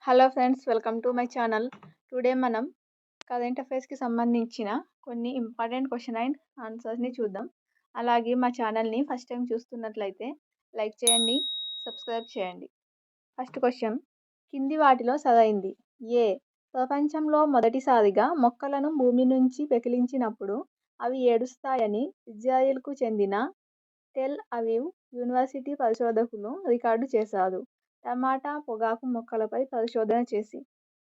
Hello friends, welcome to my channel. Today మనం current అఫైర్స్కి సంబంధించిన కొన్ని ఇంపార్టెంట్ క్వశ్చన్ అండ్ ఆన్సర్స్ని చూద్దాం. అలాగే మా ఛానల్ని ఫస్ట్ టైం చూస్తున్నట్లయితే లైక్ చేయండి, సబ్స్క్రైబ్ చేయండి. ఫస్ట్ క్వశ్చన్, కింది వాటిలో సరైంది ఏ. ప్రపంచంలో మొదటిసారిగా మొక్కలను భూమి నుంచి పెకిలించినప్పుడు అవి ఏడుస్తాయని ఇజ్రాయెల్కు చెందిన టెల్ అవీవ్ యూనివర్సిటీ పరిశోధకులు రికార్డు చేశారు. టమాటా, పొగాకు మొక్కలపై పరిశోధన చేసి.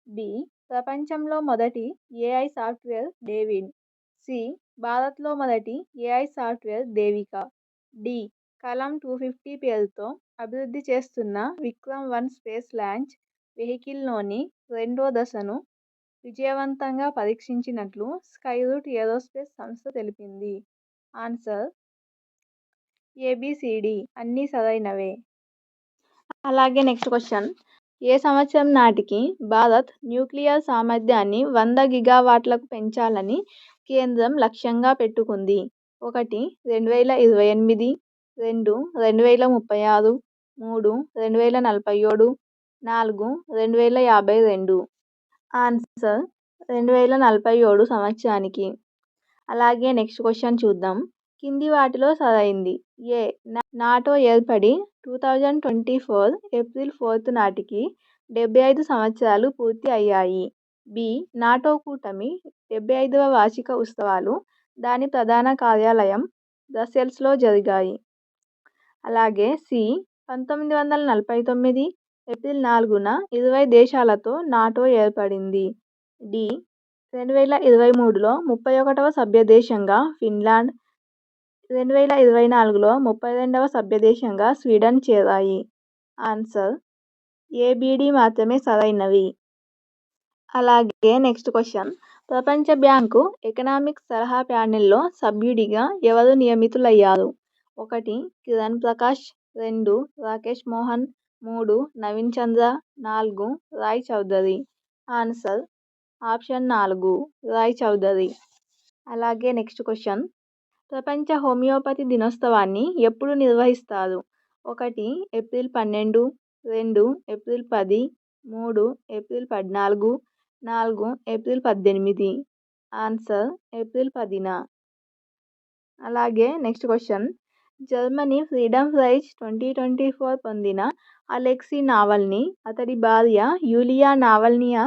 బి. ప్రపంచంలో మొదటి ఏఐ సాఫ్ట్వేర్ డేవిడ్. సి. భారత్లో మొదటి AI software Devika. D. Kalam 250 పేరుతో అభివృద్ధి చేస్తున్న విక్రమ్-1 స్పేస్ లాంచ్ వెహికల్లోని రెండో దశను విజయవంతంగా పరీక్షించినట్లు స్కైరూట్ ఏరోస్పేస్ సంస్థ తెలిపింది. ఆన్సర్ ఏబిసిడి అన్నీ సరైనవే. అలాగే నెక్స్ట్ క్వశ్చన్, ఏ సంవత్సరం నాటికి భారత్ న్యూక్లియర్ సామర్థ్యాన్ని 100 గిగావాట్లకు పెంచాలని కేంద్రం లక్ష్యంగా పెట్టుకుంది? 1. 2028, 2. 2036, 3. 2047, 4. 2052. ఆన్సర్ 2047 సంవత్సరానికి. అలాగే నెక్స్ట్ క్వశ్చన్ చూద్దాం. కింది వాటిలో సరైంది ఏ. నాటో ఏర్పడి 2024 ఏప్రిల్ 4 నాటికి 75 సంవత్సరాలు పూర్తి అయ్యాయి. బి. నాటో కూటమి 75వ వార్షిక ఉత్సవాలు దాని ప్రధాన కార్యాలయం బ్రసెల్స్లో జరిగాయి. అలాగే సి. 1949 ఏప్రిల్ 4న 20 దేశాలతో నాటో ఏర్పడింది. డి. 2023లో 31వ సభ్యదేశంగా ఫిన్లాండ్, 2024లో 32వ సభ్యదేశంగా స్వీడన్ చేరాయి. ఆన్సర్ ఏబిడి మాత్రమే సరైనవి. అలాగే నెక్స్ట్ క్వశ్చన్, ప్రపంచ బ్యాంకు ఎకనామిక్ సలహా ప్యానెల్లో సభ్యుడిగా ఎవరు నియమితులయ్యారు? 1. కిరణ్ ప్రకాష్, 2. రాకేష్ మోహన్, 3. నవీన్ చంద్ర, 4. రాయ్ చౌదరి. Answer option 4 Rai Chaudhary. అలాగే నెక్స్ట్ క్వశ్చన్, ప్రపంచ హోమియోపతి దినోత్సవాన్ని ఎప్పుడు నిర్వహిస్తారు? 1. April 12, 2. April 10, 3. April 14, 4. April 18. Answer April 10న. అలాగే next question, Germany freedom prize 2024 పొందిన అలెక్సీ నావల్నీ, అతడి భార్య యూలియా నావల్నియా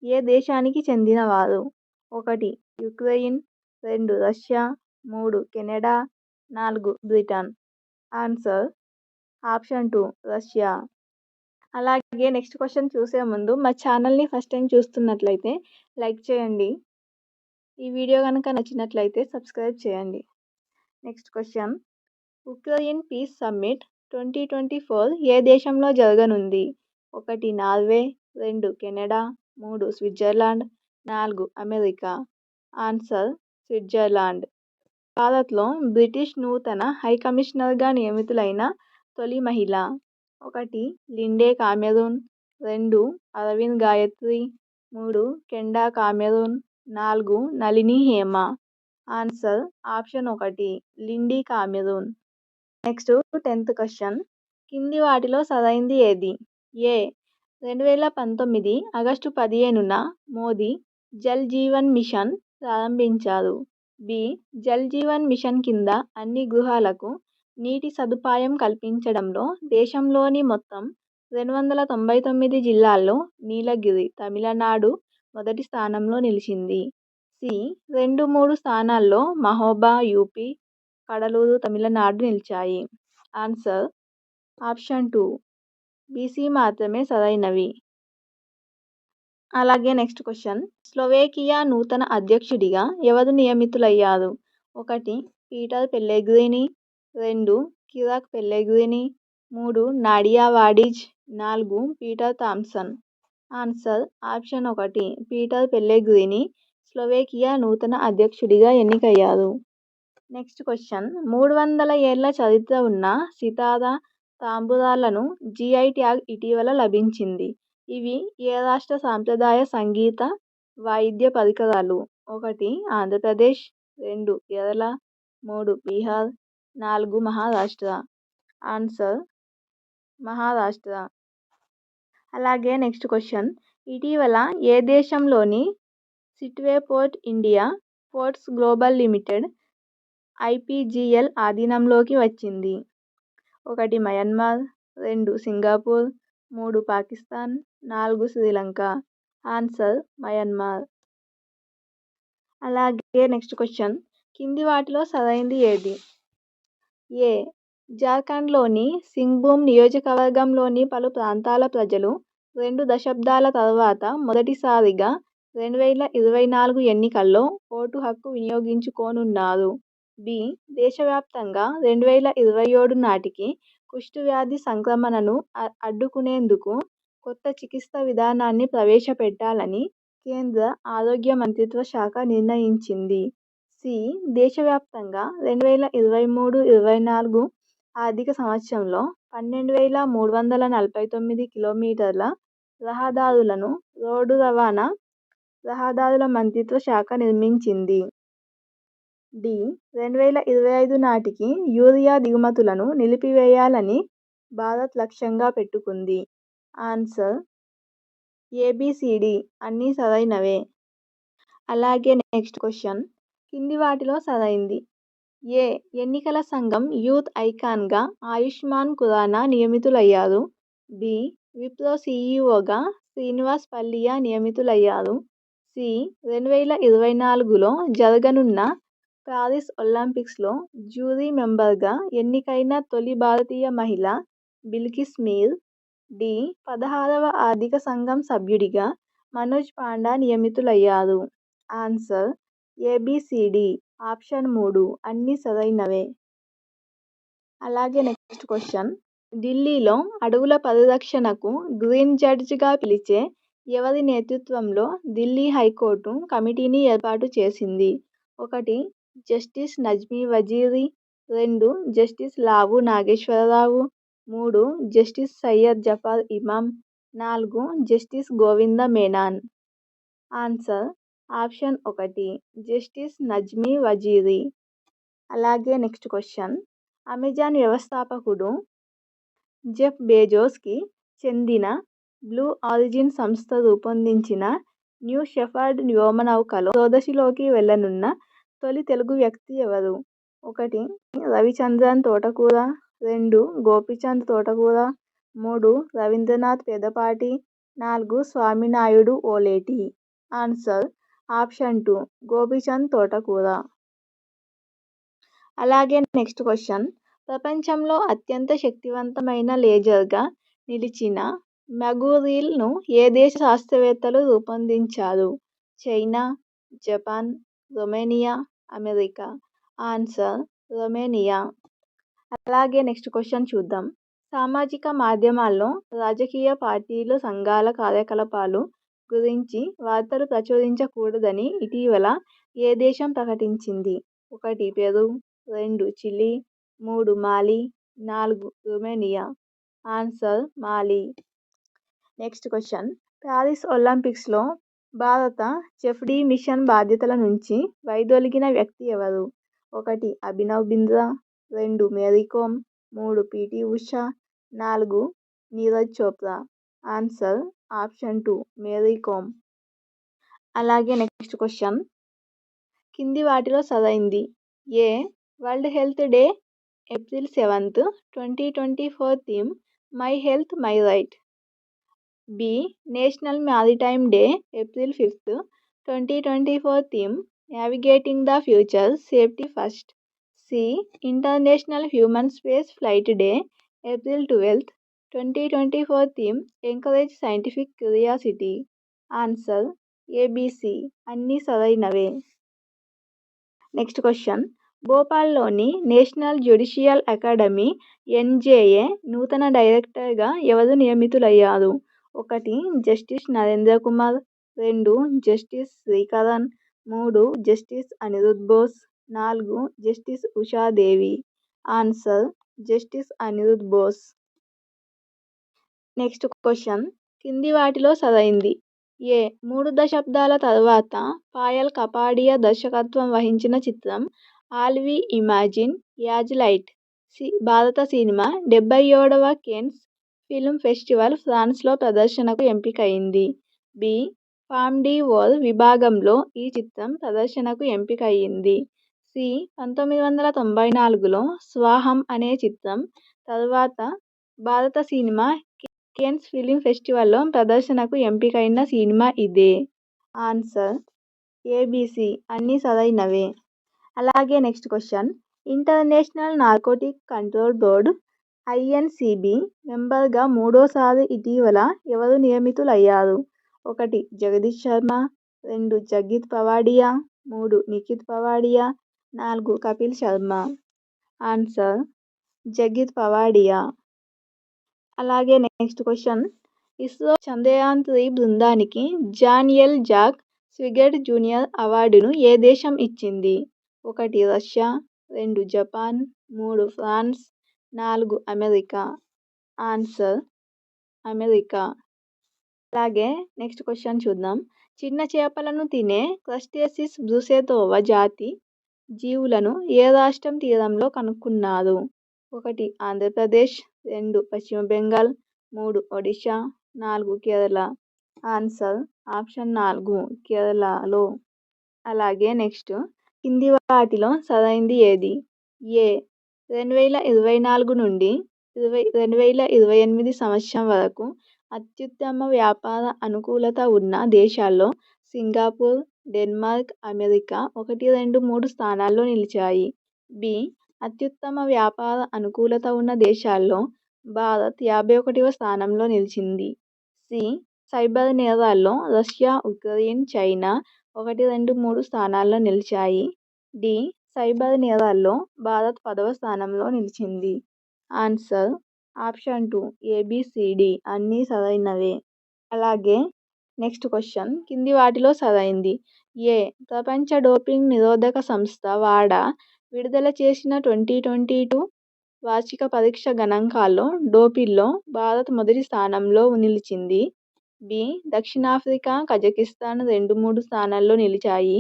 ఏ దేశానికి చెందినవారు? 1. Ukraine, 2. Russia, 3. Canada, 4. Britain. Answer option 2 Russia. అలాగే నెక్స్ట్ క్వశ్చన్ చూసే ముందు మా ఛానల్ని ఫస్ట్ టైం చూస్తున్నట్లయితే లైక్ చేయండి. ఈ వీడియో కనుక నచ్చినట్లయితే సబ్స్క్రైబ్ చేయండి. Next question, Ukraine peace summit 2024 ఏ దేశంలో జరగనుంది? 1. Norway, 2. Canada, 3. Switzerland, 4. America. Answer Switzerland. భారత్లో బ్రిటిష్ నూతన హైకమిషనర్గా నియమితులైన తొలి మహిళ? 1. Lindy Cameron, 2. Aravind Gayatri, 3. Kenda Cameron, 4. Nalini Hema. Answer option 1 Lindy Cameron. Next 10th question, కింది వాటిలో సరైంది ఏది? ఏ. 2019 ఆగస్టు 15న మోదీ జల్ జీవన్ మిషన్ ప్రారంభించారు. బి. జల్ జీవన్ మిషన్ కింద అన్ని గృహాలకు నీటి సదుపాయం కల్పించడంలో దేశంలోని మొత్తం 299 జిల్లాల్లో నీలగిరి తమిళనాడు మొదటి స్థానంలో నిలిచింది. సి. 2-3 స్థానాల్లో మహోబా యూపీ, కడలూరు తమిళనాడు నిలిచాయి. ఆన్సర్ ఆప్షన్ 2 బీసీ మాత్రమే సరైనవి. అలాగే నెక్స్ట్ క్వశ్చన్, స్లోవేకియా నూతన అధ్యక్షుడిగా ఎవరు నియమితులయ్యారు? 1. Peter Pellegrini, 2. కిరాక్ పెల్లెగ్రిని, 3. నాడియా వాడిజ్, 4. Peter Thomson. Answer option 1 Peter Pellegrini Slovakia నూతన అధ్యక్షుడిగా ఎన్నికయ్యారు. నెక్స్ట్ క్వశ్చన్, 300 ఏళ్ల చరిత్ర ఉన్న సితారా తాంబూరాలను జిఐ ట్యాగ్ ఇటీవల లభించింది. ఇవి ఏ రాష్ట్ర సాంప్రదాయ సంగీత వాయిద్య పరికరాలు? 1. ఆంధ్రప్రదేశ్, 2. కేరళ, 3. బీహార్, 4. మహారాష్ట్ర. ఆన్సర్ మహారాష్ట్ర. అలాగే నెక్స్ట్ క్వశ్చన్, ఇటీవల ఏ దేశంలోని Sittwe port India ports global limited ఐపీజీఎల్ ఆధీనంలోకి వచ్చింది? 1 Myanmar, 2 Singapore, 3 Pakistan, 4 Sri Lanka. Answer Myanmar. అలాగే నెక్స్ట్ క్వశ్చన్, కింది వాటిలో సరైంది ఏది? ఏ. జార్ఖండ్లోని సింగ్భూమ్ నియోజకవర్గంలోని పలు ప్రాంతాల ప్రజలు 2 దశాబ్దాల తర్వాత మొదటిసారిగా 2024 ఎన్నికల్లో ఓటు హక్కు వినియోగించుకోనున్నారు. బి. దేశవ్యాప్తంగా 2027 నాటికి కుష్టు వ్యాధి సంక్రమణను అడ్డుకునేందుకు కొత్త చికిత్సా విధానాన్ని ప్రవేశపెట్టాలని కేంద్ర ఆరోగ్య మంత్రిత్వ శాఖ నిర్ణయించింది. సి. దేశవ్యాప్తంగా 2023-24 ఆర్థిక సంవత్సరంలో 12,349 కిలోమీటర్ల రహదారులను రోడ్డు రవాణా, రహదారుల మంత్రిత్వ శాఖ నిర్మించింది. డి. 2025 నాటికి యూరియా దిగుమతులను నిలిపివేయాలని భారత్ లక్ష్యంగా పెట్టుకుంది. ఆన్సర్ ఏబిసిడి అన్నీ సరైనవే. అలాగే నెక్స్ట్ క్వశ్చన్, కింది వాటిలో సరైంది? ఏ. ఎన్నికల సంఘం యూత్ ఐకాన్గా ఆయుష్మాన్ ఖురానా నియమితులయ్యారు. బి. విప్రో సీఈఓగా శ్రీనివాస్ పల్లియా నియమితులయ్యారు. సి. 2024లో జరగనున్న పారిస్ ఒలింపిక్స్లో జ్యూరీ మెంబర్గా ఎన్నికైన తొలి భారతీయ మహిళ బిల్కిస్ మీర్. డి. 16వ ఆర్థిక సంఘం సభ్యుడిగా మనోజ్ పాండా నియమితులయ్యారు. ఆన్సర్ ఏబిసిడి ఆప్షన్ 3 అన్నీ సరైనవే. అలాగే నెక్స్ట్ క్వశ్చన్, ఢిల్లీలో అడవుల పరిరక్షణకు గ్రీన్ జడ్జ్గా పిలిచే ఎవరి నేతృత్వంలో ఢిల్లీ హైకోర్టు కమిటీని ఏర్పాటు చేసింది? 1 జస్టిస్ నజ్మీ వజీరి, 2 జస్టిస్ లావు నాగేశ్వరరావు, 3 జస్టిస్ సయ్యద్ జఫర్ ఇమాం, 4 justice Govinda Menon. Answer option 1 justice నజ్మీ వజీరి. అలాగే నెక్స్ట్ క్వశ్చన్, అమెజాన్ వ్యవస్థాపకుడు జెఫ్ బెజోస్కి చెందిన బ్లూ ఆరిజిన్ సంస్థ రూపొందించిన న్యూ షెపర్డ్ వ్యోమనౌకలో రోదసిలోకి వెళ్లనున్న తొలి తెలుగు వ్యక్తి ఎవరు? 1 రవిచంద్రన్ తోటకూర, 2 గోపీచంద్ తోటకూర, 3 రవీంద్రనాథ్ పెదపాటి, 4 స్వామినాయుడు ఓలేటి. ఆన్సర్ ఆప్షన్ 2 గోపీచంద్ తోటకూర. అలాగే నెక్స్ట్ క్వశ్చన్, ప్రపంచంలో అత్యంత శక్తివంతమైన లేజర్గా నిలిచిన మెగురీల్ను ఏ దేశ శాస్త్రవేత్తలు రూపొందించారు? China, Japan, Romania, America. Answer Romania. అలాగే నెక్స్ట్ క్వశ్చన్ చూద్దాం. సామాజిక మాధ్యమాల్లో రాజకీయ పార్టీలు, సంఘాల కార్యకలాపాలు గురించి వార్తలు ప్రచురించకూడదని ఇటీవల ఏ దేశం ప్రకటించింది? 1 పెరు, 2 చిలీ, 3 మాలి, 4 రొమేనియా. ఆన్సర్ మాలి. నెక్స్ట్ క్వశ్చన్, పారిస్ ఒలింపిక్స్లో భారత చెఫ్డీ మిషన్ బాధ్యతల నుంచి వైదొలిగిన వ్యక్తి ఎవరు? 1 Abhinav Bindra, 2 Mary Kom, 3 PT Usha, 4 Neeraj Chopra. Answer option 2 Mary Kom. అలాగే నెక్స్ట్ క్వశ్చన్, కింది వాటిలో సరైంది? ఏ. World health day April 7, 2024 theme my health my right. B. National maritime day April 5, 2024 theme navigating the future safety first. C. International human space flight day April 12, 2024 theme encourage scientific curiosity. Answer A B C అన్నీ సరైనవే. Next question, భోపాల్లోని national judicial academy NJA నూతన డైరెక్టర్గా ఎవరు నియమితులయ్యారు? 1 justice Narendra Kumar, 2 justice Srikaran, 3 justice Anirudh Bose, 4 justice Ushadevi. Answer justice Anirudh Bose. Next question, కింది వాటిలో సరైంది? ఏ. 3 దశాబ్దాల తర్వాత పాయల్ కపాడియా దర్శకత్వం వహించిన చిత్రం all we imagine as light. భారత సినిమా 77వ కేన్స్ ఫిల్మ్ ఫెస్టివల్ ఫ్రాన్స్లో ప్రదర్శనకు ఎంపికైంది? బి. ఫామ్ డి వోల్ విభాగంలో ఈ చిత్రం ప్రదర్శనకు ఎంపికయ్యింది. సి. 1994లో స్వాహం అనే చిత్రం తరువాత భారత సినిమా కేన్స్ ఫిల్మ్ ఫెస్టివల్లో ప్రదర్శనకు ఎంపికైన సినిమా ఇదే. ఆన్సర్ ఏబిసి అన్నీ సరైనవే. అలాగే next question. International narcotic control board INCB మెంబర్గా మూడోసారి ఇటీవల ఎవరు నియమితులయ్యారు? 1. జగదీష్ శర్మ, 2. జగ్గిత్ పవాడియా, 3. నిఖిత్ పవాడియా, 4. కపిల్ శర్మ. ఆన్సర్ జగ్గిత్ పవాడియా. అలాగే నెక్స్ట్ క్వశ్చన్. ఇస్రో చంద్రయాన్-3 బృందానికి John L Jack Swigert junior అవార్డును ఏ దేశం ఇచ్చింది? 1. Russia, 2. Japan, 3. France, 4. America. Answer America. అలాగే నెక్స్ట్ క్వశ్చన్ చూద్దాం. చిన్న చేపలను తినే క్రస్టేసిస్ బ్రుసేటోవా జాతి జీవులను ఏ రాష్ట్రం తీరంలో కనుక్కున్నారు? 1. ఆంధ్రప్రదేశ్, 2. పశ్చిమ బెంగాల్, 3. ఒడిషా, 4. కేరళ. ఆన్సర్ ఆప్షన్ 4 కేరళలో. అలాగే నెక్స్ట్. కింది వాటిలో సరైంది ఏది? ఏ. 2024 నుండి 2028 సంవత్సరం వరకు అత్యుత్తమ వ్యాపార అనుకూలత ఉన్న దేశాల్లో సింగపూర్, డెన్మార్క్, అమెరికా 1, 2, 3 స్థానాల్లో నిలిచాయి. బి. అత్యుత్తమ వ్యాపార అనుకూలత ఉన్న దేశాల్లో భారత్ 51వ స్థానంలో నిలిచింది. సి. సైబర్ నేరాల్లో రష్యా, ఉక్రెయిన్, చైనా 1, 2, 3 స్థానాల్లో నిలిచాయి. డి. సైబర్ నేరాల్లో భారత్ 10వ స్థానంలో నిలిచింది. ఆన్సర్ ఆప్షన్ 2 ఏబిసిడి అన్నీ సరైనవే. అలాగే నెక్స్ట్ క్వశ్చన్. కింది వాటిలో సరైంది. ఏ. ప్రపంచ డోపింగ్ నిరోధక సంస్థ వాడా విడుదల చేసిన 2022 వార్షిక పరీక్ష గణాంకాల్లో డోపింగ్లో భారత్ మొదటి స్థానంలో నిలిచింది. బి. దక్షిణాఫ్రికా, కజకిస్తాన్ 2, 3 స్థానాల్లో నిలిచాయి.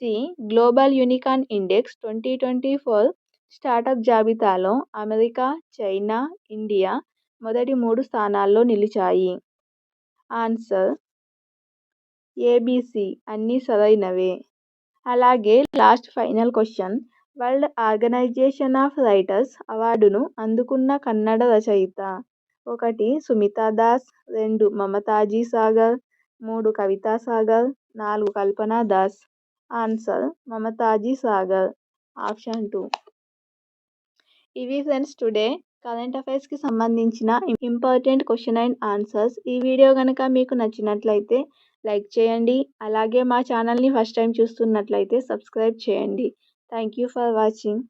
సి. గ్లోబల్ యూనికార్న్ ఇండెక్స్ 2024 స్టార్టప్ జాబితాలో అమెరికా, చైనా, ఇండియా మొదటి 3 స్థానాల్లో నిలిచాయి. ఆన్సర్ ఏబిసి అన్నీ సరైనవే. అలాగే last final question. World organisation of writers అవార్డును అందుకున్న కన్నడ రచయిత? 1. సుమితా దాస్, 2. మమతాజీ సాగర్, 3. కవితా సాగర్, 4. కల్పనా దాస్. ఆన్సర్ మమతాజీ సాగర్. ఆప్షన్ 2. ఇవి ఫ్రెండ్స్ టుడే కరెంట్ అఫైర్స్కి సంబంధించిన ఇంపార్టెంట్ క్వశ్చన్ అండ్ ఆన్సర్స్. ఈ వీడియో కనుక మీకు నచ్చినట్లయితే లైక్ చేయండి. అలాగే మా ఛానల్ని ఫస్ట్ టైం చూస్తున్నట్లయితే సబ్స్క్రైబ్ చేయండి. Thank you for watching.